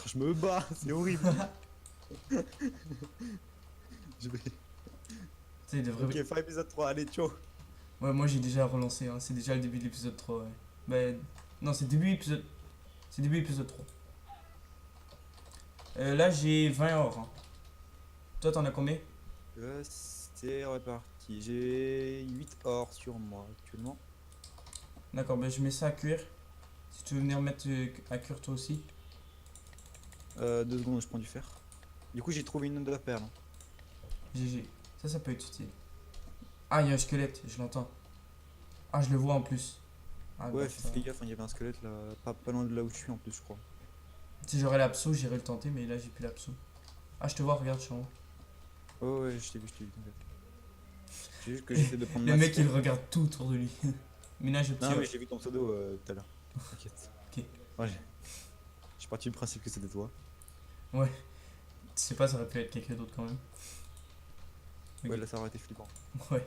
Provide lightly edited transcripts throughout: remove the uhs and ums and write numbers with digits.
Je me bats, c'est horrible. Je vais... Tu sais, il devrait. Ok, fin épisode 3, allez, ciao. Ouais, moi j'ai déjà relancé, hein. C'est déjà le début de l'épisode 3, ouais. Bah, non, c'est début épisode. C'est début épisode 3. Là j'ai 20 or, hein. Toi t'en as combien? C'est reparti. J'ai 8 or sur moi actuellement. D'accord, bah je mets ça à cuire. Si tu veux venir mettre à cuire toi aussi. 2 secondes, je prends du fer. Du coup, j'ai trouvé une autre perle. GG. Ça peut être utile. Ah, il y a un squelette, je l'entends. Ah, je le vois en plus. Ah, Ouais, bâtard. fais gaffe, hein, il y avait un squelette là, pas loin de là où je suis en plus, je crois. Si j'aurais l'abso, j'irais le tenter, mais là j'ai plus l'abso. Ah, je te vois, regarde, je suis en haut. Oh, ouais, je t'ai vu, t'inquiète. C'est juste que j'essaie de prendre Le ma mec il step. regarde tout autour de lui. Ménage au petit. Non, mais j'ai vu ton pseudo tout à l'heure. T'inquiète. Ok. Ouais, je suis parti du principe que c'était toi. Ouais. Tu sais pas, ça aurait pu être quelqu'un d'autre quand même. Ok. Ouais, là, ça aurait été flippant. Ouais.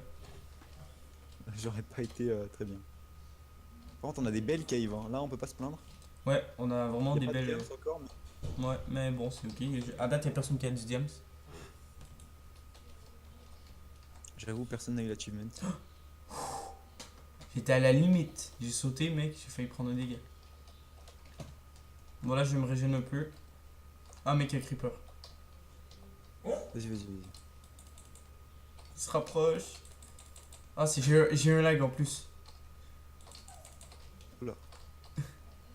J'aurais pas été très bien. Par contre, on a des belles caves, hein. Là, on peut pas se plaindre. Ouais, on a vraiment Y a des pas de belles. caves encore, mais. Ouais, mais bon, c'est ok. À date, y'a personne qui a du diams. J'avoue, personne n'a eu l'achievement. J'étais à la limite. J'ai sauté, mec, j'ai failli prendre un dégât. Bon, là, je vais me régénérer un peu. Ah, mec, il y a creeper. Vas-y, vas-y, vas-y. Il se rapproche. Ah, j'ai eu un lag en plus. Oula.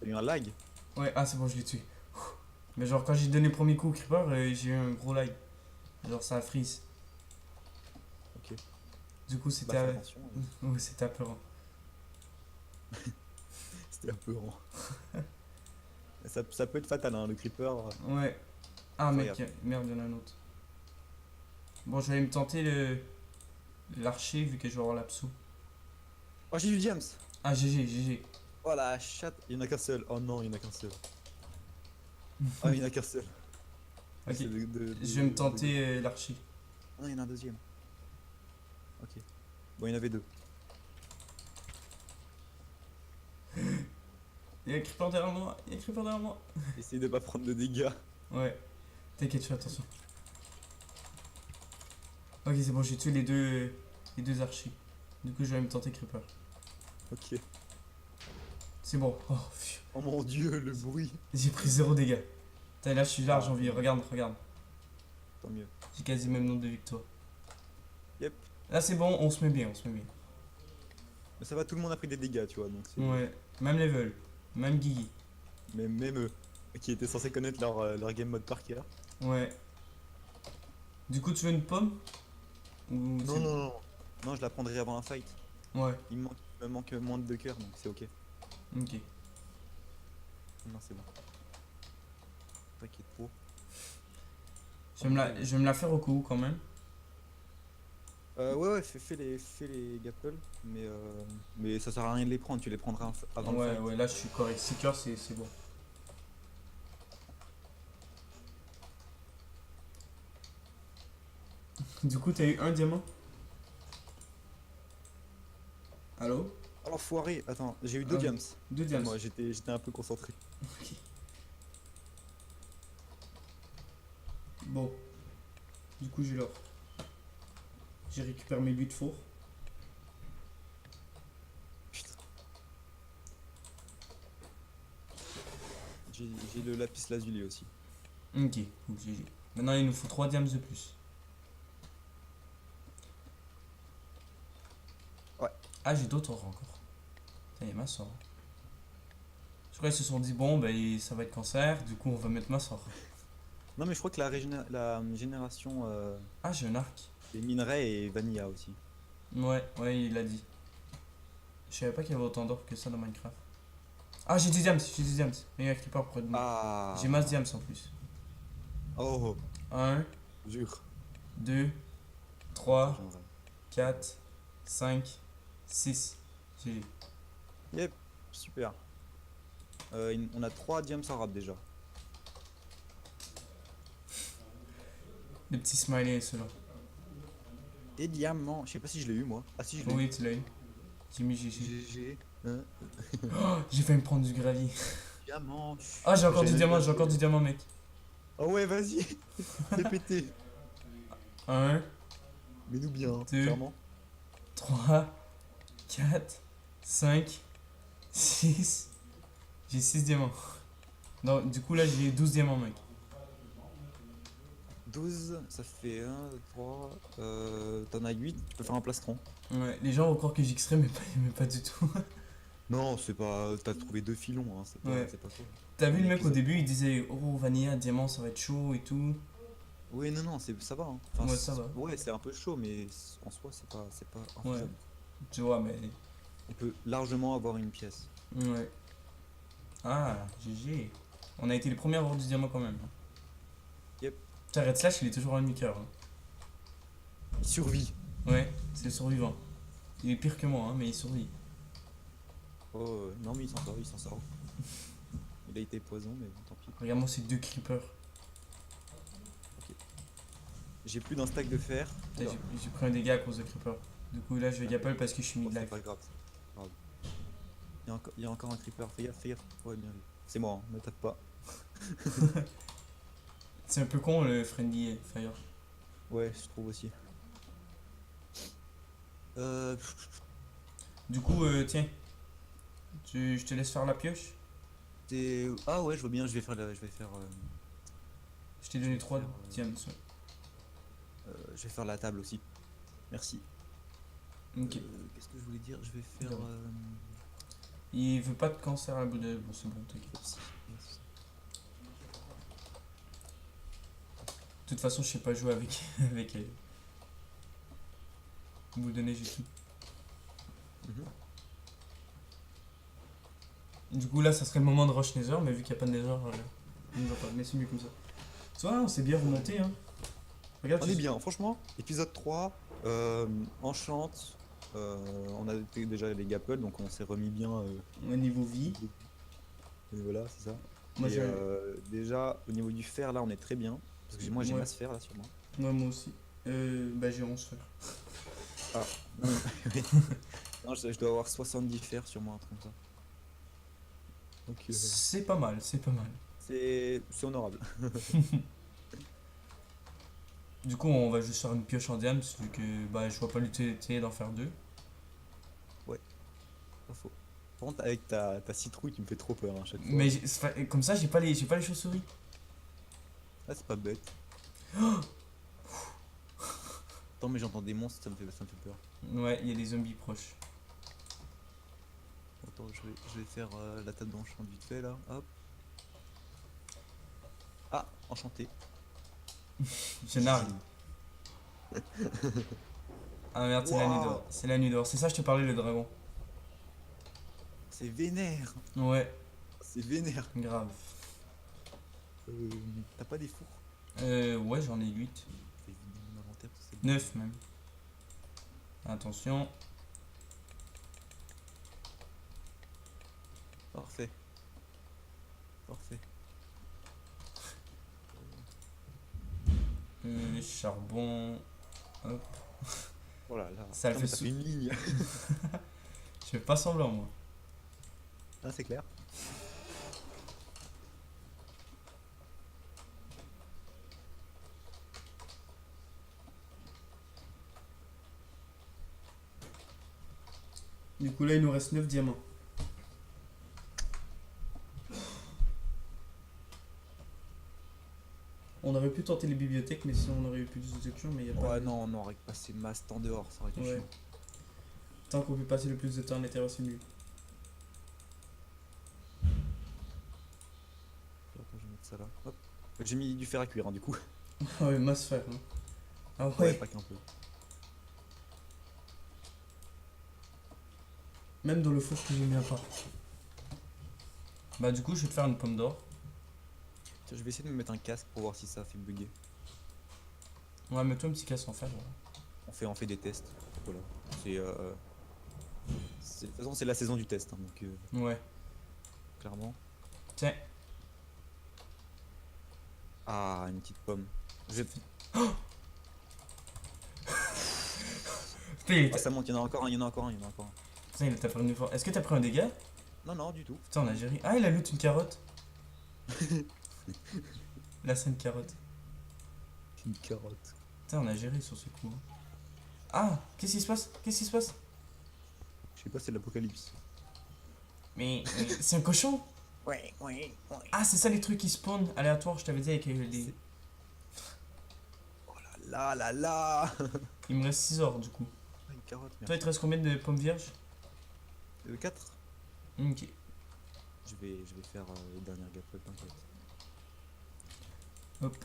T'as eu un lag? Ouais, ah, c'est bon, je l'ai tué. Mais genre, quand j'ai donné le premier coup au creeper, j'ai eu un gros lag. Genre, ça a freeze. Ok. Du coup, Bah, fais attention. Ouais, c'était apeurant. C'était un peu rond. Ça peut être fatal, hein, le creeper. Ouais. Ah, mec, Regarde. merde, il y en a un autre. Bon, je vais me tenter l'archer vu que je vais avoir l'absou. Oh, j'ai du James! Ah, GG, GG. Oh la chatte! Il y en a qu'un seul. Oh non, il y en a qu'un seul. Ah, il y en a qu'un seul. Ok, C'est je vais me tenter l'archer. Ah non, il y en a un deuxième. Ok. Bon, il y en avait deux. Il y a un creeper derrière moi, il y a un creeper derrière moi. Essayez de pas prendre de dégâts. Ouais, t'inquiète, fais attention. Ok, c'est bon, j'ai tué les deux archers. Du coup, je vais me tenter creeper. Ok. C'est bon. Oh, pfiou. Oh mon dieu, le bruit. J'ai pris zéro dégâts. Putain, là, je suis large Ah, en vie. Regarde, regarde. tant mieux. J'ai quasi le même nombre de victoires. Yep. Là, c'est bon, on se met bien, on se met bien. Mais ça va, tout le monde a pris des dégâts, tu vois. Donc c'est. Ouais, même level, même Guigui. Même eux, qui étaient censés connaître leur game mode par cœur. Ouais. Du coup, tu veux une pomme? Ou Non, c'est non, non. Non, je la prendrai avant la fight. bon? Ouais, Il me manque moins de 2 cœurs, donc c'est ok. ok. Non, c'est bon. T'inquiète pas. Je vais me la faire au coup quand même. Ouais, ouais, fais les gapples, mais ça sert à rien de les prendre, tu les prendras avant le Ouais, fight. ouais, là, je suis correct. 6 cœurs, c'est bon. Du coup, t'as eu un diamant? Allô? Alors, foiré, attends, j'ai eu 2 Ah, diams. deux diams. Moi, j'étais un peu concentré. Ok. Bon, du coup, j'ai l'or. J'ai récupéré mes 8 fours. Putain. J'ai le lapis lazuli aussi. Ok, cool, GG. Maintenant, il nous faut 3 diams de plus. Ouais. Ah, j'ai d'autres or encore. Ça y est, ma soeur. Je crois qu'ils se sont dit, bon, ben, ça va être cancer, du coup, on va mettre ma soeur. Non, mais je crois que la génération Ah, j'ai un arc. des minerais est vanilla aussi. Ouais, ouais, il a dit. Je savais pas qu'il y avait autant d'or que ça dans Minecraft. Ah, j'ai des diams, j'ai des diams. Mais il y a un creeper près de moi. Ah. J'ai masse diams en plus. Oh, 1, jure. 2, Attends, 3, j'en rêve. 4, 5, 6. GG. Yep, super. On a 3 diams arabes déjà. Le petit smiley, ceux-là. Des diamants. Je sais pas si je l'ai eu moi. Ah si je l'ai eu. Oui, tu l'as eu. J'ai mis GG. GG. Hein. Oh, j'ai failli me prendre du gravier. diamant. Ah, j'ai encore du J'avais diamant, pas j'ai encore fait. du diamant, mec. Oh ouais, vas-y. Fais péter. Un, Mets-nous bien, hein, 2, clairement. 3, 4, 5, 6. J'ai 6 diamants. Non, du coup, là, j'ai 12 diamants, mec. 12, ça fait 1, 3. T'en as 8, tu peux faire un plastron. Ouais, les gens vont croire que j'extrais, mais pas du tout. Non, c'est pas. T'as trouvé 2 filons, hein, Ouais. c'est pas toi. T'as vu Un le mec au épisode. début, il disait oh vanilla, diamant, ça va être chaud et tout. Oui, non, non, ça va. Hein. Enfin, Ouais, ça va. ouais, c'est un peu chaud, mais en soi, c'est pas Ouais, infaisable. tu vois, mais. On peut largement avoir une pièce. Ouais. Ah, GG. On a été les premiers à avoir du diamant quand même. Yep. Putain, Red Slash, il est toujours un demi-cœur. Il survit. Ouais, c'est le survivant. Il est pire que moi, hein, mais il survit. Oh, non, mais il s'en sort, il s'en sort. Il a été poison, mais bon, tant pis. Regarde-moi ces deux creepers. J'ai plus d'un stack de fer. Putain, Oula. j'ai pris un dégât à cause de creeper. Du coup, là, je vais gapple parce que je suis Oh, mid c'est life. pas grave. C'est pas grave. Il y a encore un creeper, fais gaffe, fais gaffe. Ouais, bien vu. C'est moi, hein, me tape pas. C'est un peu con le friendly fire. Ouais, je trouve aussi. Euh, Du coup, tiens, je te laisse faire la pioche. Ah ouais, je vois bien, je vais faire, Je t'ai donné 3 faire, diams. je vais faire la table aussi. Merci. Ok. Qu'est-ce que je voulais dire? Je vais faire. Ouais. Il veut pas de cancer à la bout de. Bon, c'est bon, t'inquiète. Merci. De toute façon, je sais pas jouer avec, avec elle. Vous donnez, j'ai tout. Mhm. Du coup, là, ça serait le moment de rush Nether, mais vu qu'il n'y a pas de Nether, on ne va pas. Mais c'est mieux comme ça. Tu vois, on s'est bien remonté, hein. Regarde, On est bien, franchement. Épisode 3, enchante. On a été déjà les Gapple, donc on s'est remis bien. Au niveau vie. Et voilà, c'est ça. Moi, Et j'ai. déjà, au niveau du fer, là, on est très bien. Parce que moi, j'ai Ouais. masse fer là sur moi. Ouais, moi aussi. Bah, j'ai 11 fer. Ah, non, non, je dois avoir 70 fer sur moi, un truc comme ça. Donc, C'est pas mal, c'est pas mal. c'est honorable. Du coup, on va juste faire une pioche en diams, vu que bah, je vois pas l'utilité d'en faire deux. Pas faux. Par contre, avec ta citrouille, tu me fais trop peur hein, à chaque fois. Mais comme ça, j'ai pas les chauves-souris. Ah, c'est pas bête. Attends, mais j'entends des monstres, ça me fait peur. Ouais, il y a des zombies proches. Attends, je vais faire la table d'enchant vite fait là. Hop. Ah, enchanté. Je nargue. Ah merde, c'est la nuit Wow. dehors. C'est la nuit dehors. C'est ça, je te parlais, le dragon. C'est vénère. Ouais, C'est vénère. grave. T'as pas des fours? Ouais, j'en ai 8. Je vais vider mon inventaire, parce que c'est 9 même. Attention. parfait. Parfait. Charbon. Hop. Oh là là. Ça le Putain, mais fait t'as sous- fait une ligne. Je fais pas semblant, moi. Ah, c'est clair. Du coup, là, il nous reste 9 diamants. On aurait pu tenter les bibliothèques, mais sinon on aurait eu plus d'options, mais il y a pas. Ouais, de- non, on aurait passé masse temps dehors, ça aurait été Ouais. chiant. Tant qu'on peut passer le plus de temps à l'intérieur, c'est mieux. Attends, je vais mettre ça là. Hop. J'ai mis du fer à cuire, hein, du coup. Ah ouais, masse fer. Hein. Ah ouais. Ouais, pas qu'un peu. Même dans le four que j'ai mis à part. Bah, du coup, je vais te faire une pomme d'or. Tiens, je vais essayer de me mettre un casque pour voir si ça fait bugger. Ouais, mets-toi un petit casse en fer. Voilà. On fait des tests. Voilà. De toute façon, c'est la saison du test, hein, donc Ouais. clairement. Tiens. Ah, une petite pomme. Je vais- Putain, Ah, ça monte, il y en a encore un, il y en a encore un, il y en a encore un. Putain, il t'a pris une fois. Est-ce que t'as pris un dégât? Non, non, du tout. Putain, on a géré. Ah, il a loot une carotte. Là, c'est une carotte. Une carotte. Putain, on a géré sur ce coup. Hein. Ah, qu'est-ce qui se passe? Qu'est-ce qui se passe? Je sais pas, c'est l'apocalypse. Mais c'est un cochon? Ouais, ouais, ouais. Ah, c'est ça les trucs qui spawnent aléatoires, je t'avais dit avec les. C'est- Oh là là là là. Il me reste 6 or du coup. Une carotte, Toi, il merci. te reste combien de pommes vierges? 4. Ok. Je vais faire les dernières gapples, t'inquiète. Hop.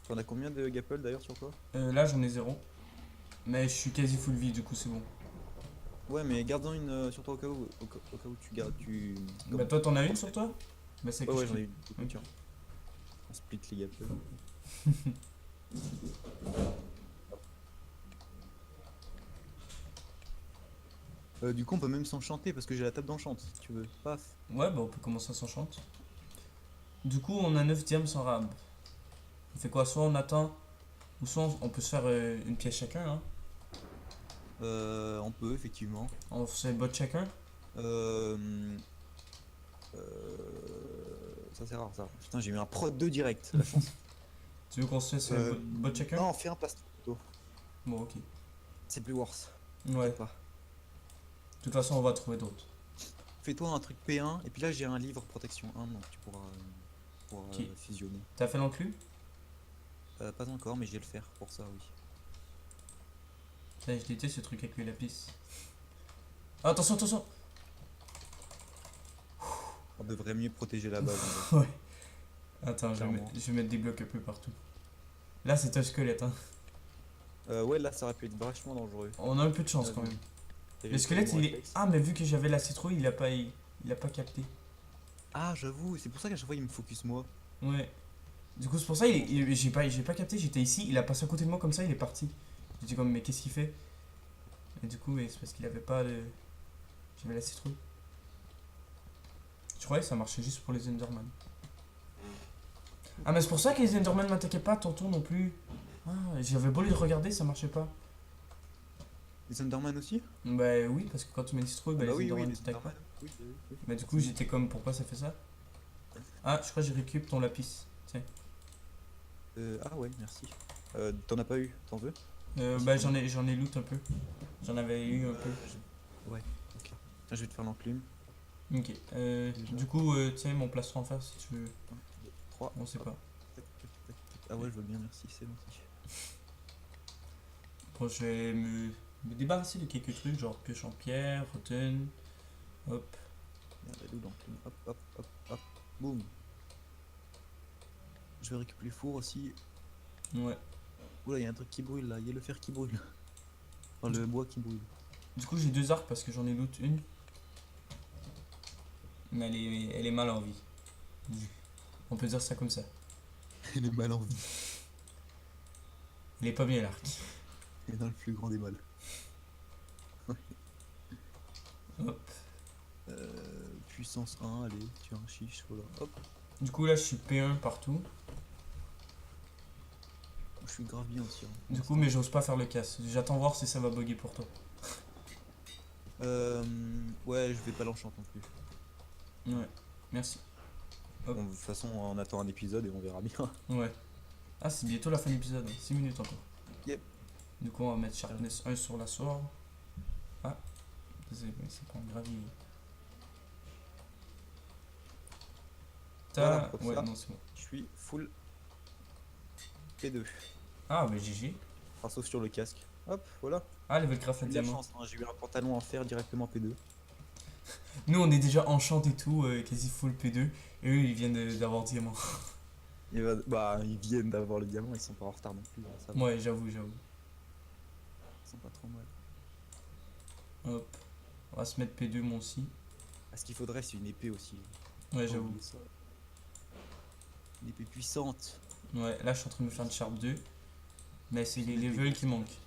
T'en as combien de gapples d'ailleurs sur toi? Là, j'en ai 0. Mais je suis quasi full vie, du coup, c'est bon. Ouais, mais garde-en une sur toi au cas où tu gardes. Bah, toi, t'en as une sur toi? Bah, c'est que Ouais, ouais, je j'en ai te- une. Ok. Tiens, on split les gapples. Du coup, on peut même s'enchanter parce que j'ai la table d'enchant si tu veux. Paf. Ouais, bah, on peut commencer à s'enchanter. Du coup, on a 9 diams sans rab. On fait quoi? Soit on attend, ou soit on peut se faire une pièce chacun, hein. On peut effectivement. On fait bot chacun. Euh, Ça c'est rare ça. Putain, j'ai mis un prod 2 direct. La chance. Tu veux qu'on se fasse bot chacun? Non, fais un plastron plutôt. Bon, ok. C'est plus worse. Ouais. T'inquiète pas. De toute façon, on va trouver d'autres. Fais-toi un truc P1 et puis là j'ai un livre protection 1 donc tu pourras Ok. fusionner. T'as fait l'enclume? Pas encore mais je vais le faire pour ça oui. Putain, je déteste ce truc avec les lapis. Ah, attention, attention! On devrait mieux protéger la base. Ouais. Attends, Clairement. je vais mettre des blocs un peu partout. Là, c'est un squelette, hein. Ouais là ça aurait pu être vachement dangereux. On a un peu de chance quand même. Le squelette, il est. Ah, mais vu que j'avais la citrouille, il a pas capté. Ah j'avoue, c'est pour ça qu'à chaque fois il me focus moi. Ouais. Du coup, c'est pour ça, j'ai pas capté, j'étais ici, il a passé à côté de moi comme ça, il est parti. J'étais comme, mais qu'est-ce qu'il fait? Et du coup, ouais, c'est parce qu'il avait pas de. J'avais la citrouille. Je croyais que ça marchait juste pour les Enderman. Ah, mais c'est pour ça que les Enderman m'attaquaient pas tantôt non plus. Ah, j'avais beau les regarder, ça marchait pas. Les Enderman aussi? Bah oui, parce que quand tu mets une citrouille, bah, Ah bah les oui, Enderman les t'attaquent pas. Enderman. Oui, oui. Bah du coup, j'étais comme, pourquoi ça fait ça? Ah, je crois que j'ai récupéré ton lapis. Tiens. Ah ouais, merci. T'en as pas eu, t'en veux? Bah j'en ai loot un peu. J'en avais eu un peu. Ouais, ok. Tiens, je vais te faire l'enclume. Ok. Du coup, tiens, mon plastron en face si tu veux. 3. On sait pas. Ah ouais, je veux bien, merci, c'est gentil. Bon, je vais me débarrasser de quelques trucs, genre pioche en pierre, rotten. Hop. Merde, elle est où l'enclume? Hop, hop, hop, hop. Boum. Je vais récupérer les fours aussi. Ouais. Oula, il y a un truc qui brûle là, il y a le fer qui brûle. Enfin, le bois qui brûle. Du coup, j'ai 2 arcs parce que j'en ai loot une. Mais elle est mal en vie. On peut dire ça comme ça. Elle est mal en vie. Elle est pas bien l'arc. Elle est dans le plus grand des mal. Hop. Puissance 1, allez, tu as un chiche, voilà. Hop. Du coup, là, je suis P1 partout. Je suis grave bien aussi. Hein, Du coup, mais j'ose pas faire le casse. J'attends voir si ça va bugger pour toi. Ouais, je vais pas l'enchanter non plus. Ouais. Merci. Hop. Bon, de toute façon, on attend un épisode et on verra bien. Ouais. Ah, c'est bientôt la fin de l'épisode. 6 minutes encore. Yep. Du coup, on va mettre Sharpness 1 sur la sword. Ah. C'est pas un gravier. Voilà, T'as. pour Ouais, ça. non, c'est bon. Je suis full P2. Ah, bah GG. Enfin, sauf sur le casque. Hop, voilà. Ah, level craft à J'ai eu de la diamant. chance, hein, j'ai eu un pantalon en fer directement P2. Nous, on est déjà enchant et tout, quasi full P2. Et eux, ils viennent d'avoir diamant. Et bah, ils viennent d'avoir le diamant, ils sont pas en retard non plus. Hein, ça va, Ouais, j'avoue. ils sont pas trop mal. Hop. On va se mettre P2, moi aussi. Ah, ce qu'il faudrait, c'est une épée aussi. Ouais, Faut j'avoue. oublier ça. Une épée puissante. Ouais, là, je suis en train de me faire une Sharp 2. Mais c'est les levels qui manquent.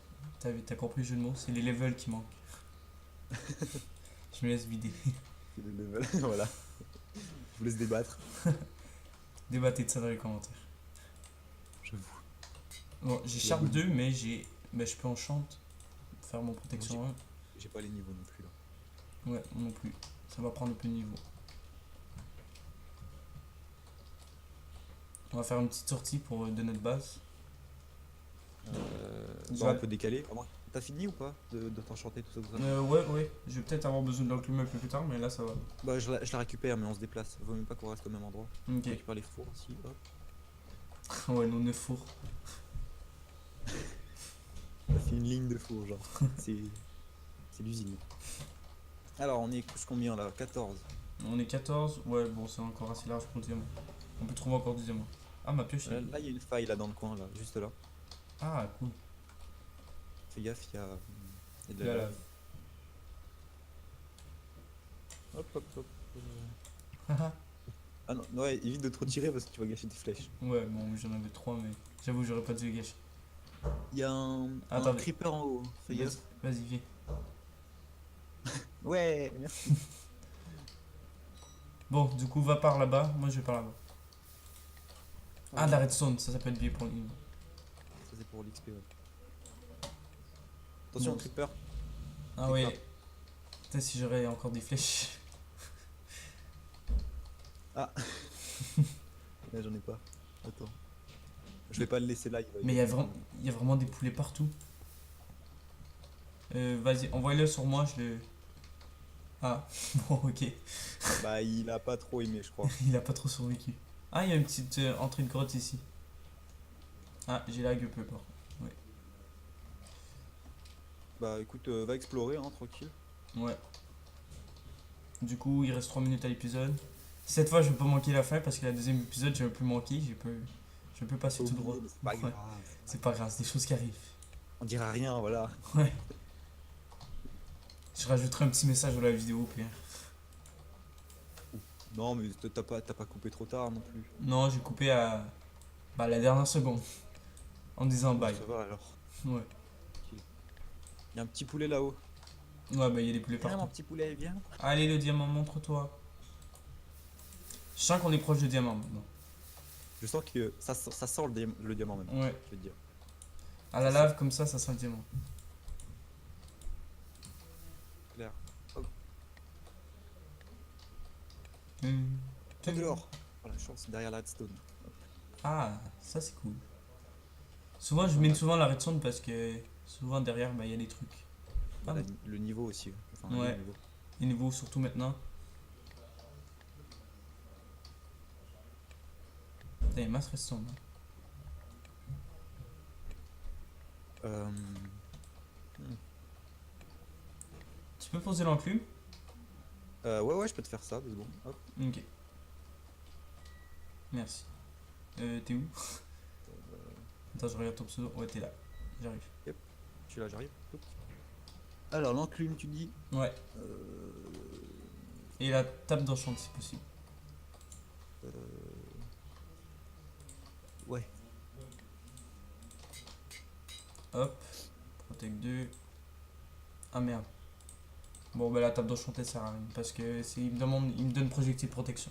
T'as compris le jeu de mots? C'est les levels qui manquent. Je me laisse vider. C'est le level, voilà. Je vous laisse débattre. Débattez de ça dans les commentaires. J'avoue. Bon, j'ai Sharp 2, mais j'ai. Bah, je peux enchant. Faire mon protection 1. J'ai pas les niveaux non plus là. Ouais, moi non plus. Ça va prendre un peu de niveau. On va faire une petite sortie pour de notre base. Bah, on peut décaler. Ah, bon, t'as fini ou pas de t'enchanter tout ça, tout ça? Ouais. Je vais peut-être avoir besoin de l'enclume un peu plus tard, mais là ça va. Bah, je la récupère, mais on se déplace. Vaut mieux pas qu'on reste au même endroit. On Ok. récupère les fours aussi. Hop. Ouais, nos 9 fours. On fait une ligne de fours, genre. C'est c'est l'usine. Alors, on est couche combien là? 14. On est 14. Ouais, bon, c'est encore assez large pour le diamant. On peut trouver encore du diamant. Ah, ma pioche. Là, il y a une faille là dans le coin, là, juste là. Ah, cool. Fais gaffe, il y a de La la lave. lave. Hop, hop, hop. Haha. Ah non, ouais, évite de trop tirer parce que tu vas gâcher tes flèches. Ouais, bon, j'en avais 3, mais j'avoue, j'aurais pas dû les gâcher. Il y a un Attendez. creeper en haut. Fais gaffe. Vas-y, viens. Ouais, merci. Bon, du coup, va par là-bas. Moi, je vais par là-bas. Ah, de la redstone, ça peut être bien pour le niveau. Ça c'est pour l'XP, ouais. Attention, Bon. creeper. Ah, ouais. Peut-être si j'aurais encore des flèches. Ah. Là, j'en ai pas. Attends. Je vais pas le laisser là. Mais il y a vraiment des poulets partout. Vas-y, envoie-le sur moi, je le. Ah, bon, ok. Bah, il a pas trop aimé, je crois. Il a pas trop survécu. Ah, il y a une petite entrée de grotte ici. Ah, j'ai lag un peu par contre. Ouais. Bah, écoute, va explorer, hein, tranquille. Ouais. Du coup, il reste 3 minutes à l'épisode. Cette fois, je vais pas manquer la fin parce que la deuxième épisode, j'ai un peu manqué. Je peux passer tout droit. Oublié, mais c'est pas Ouais. grave. C'est pas grave, c'est des choses qui arrivent. On dira rien, voilà. Ouais. Je rajouterai un petit message dans la vidéo, au pire. Non, mais t'as pas coupé trop tard non plus. Non, j'ai coupé à bah, la dernière seconde. En disant bye. Ça va alors. Ouais. Il y a un petit poulet là-haut. Ouais, bah il y a des poulets Viens, mon partout. petit poulet, viens. Allez, le diamant, montre-toi. Je sens qu'on est proche du diamant maintenant. Je sens que ça sent le diamant même. Ouais. Je vais te dire. À la lave, comme ça sent le diamant. Clair. Hum. De l'or. Oh la chance, derrière la redstone. Ah, ça c'est cool. Souvent, je mine souvent la redstone parce que souvent derrière, bah il y a des trucs. Ah, Voilà, le niveau aussi. Enfin, Ouais. le niveau. les niveaux, surtout maintenant. Putain, il y a masse redstone. Hein. Euh, Tu peux poser l'enclume? ouais, je peux te faire ça, 2 secondes. Hop. Ok. Merci. T'es où? Attends, je regarde ton pseudo. Ouais, t'es là. J'arrive. Je suis là, j'arrive. Hop. Alors, l'enclume, tu dis. Ouais. Euh, Et la table d'enchant si possible. euh, ouais. Hop. Protect 2. Ah merde. Bon, bah la table d'enchanté sert à rien. Parce que il me donne projectile protection.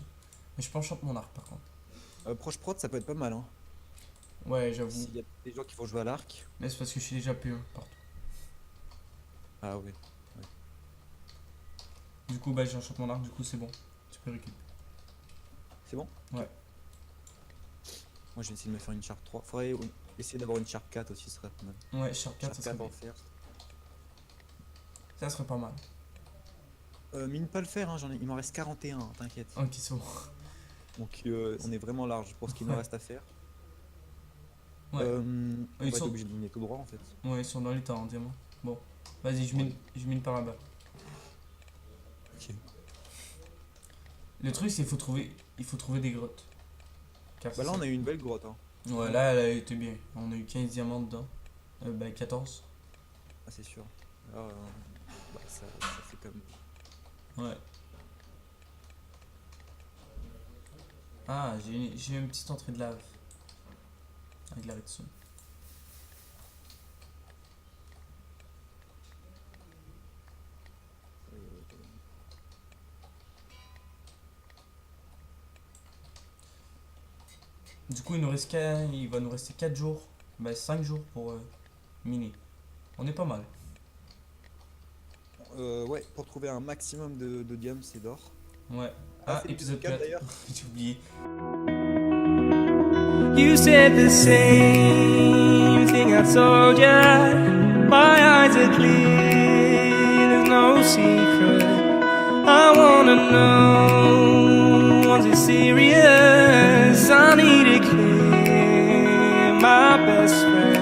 Mais je peux enchanter mon arc par contre. Proche prod, ça peut être pas mal, hein. Ouais, j'avoue. S'il y a des gens qui vont jouer à l'arc. Mais c'est parce que je suis déjà P1 partout. Ah ouais. Du coup, bah j'enchante mon arc, du coup c'est bon. Tu peux récupérer. C'est bon? Ouais. Moi, je vais essayer de me faire une Sharp 3. Faudrait essayer d'avoir une Sharp 4 aussi, ce serait pas mal. Ouais, Sharp 4, Sharp ça serait 4 en bien. fer. Ça serait pas mal. Mine pas le fer, hein, il m'en reste 41, hein, t'inquiète. Ok, c'est bon. Donc on est vraiment large pour ce qu'il nous Ouais. reste à faire. Ouais. On va Ils être sont- obligé de miner tout droit en fait. Ouais, ils sont dans l'état en diamant. Bon, vas-y, je mine par là-bas. Ok. Le truc, c'est il faut trouver des grottes. Car Bah c'est là ça. on a eu une belle grotte, hein. Ouais, là, elle a été bien. On a eu 15 diamants dedans. Bah, 14. Ah c'est sûr. Là, bah, ça fait comme... Ouais. Ah, j'ai une petite entrée de lave. Avec la redstone. Du coup, il va nous rester 4 jours. Bah, 5 jours pour miner. On est pas mal. Ouais, pour trouver un maximum de diams et d'or. Ouais. Ah, Ah, c'est épisode l'épisode 4, 4. d'ailleurs. J'ai oublié. You said the same thing I told ya. My eyes are clear, there's no secret. I wanna know, was it serious? I need it clear, my best friend.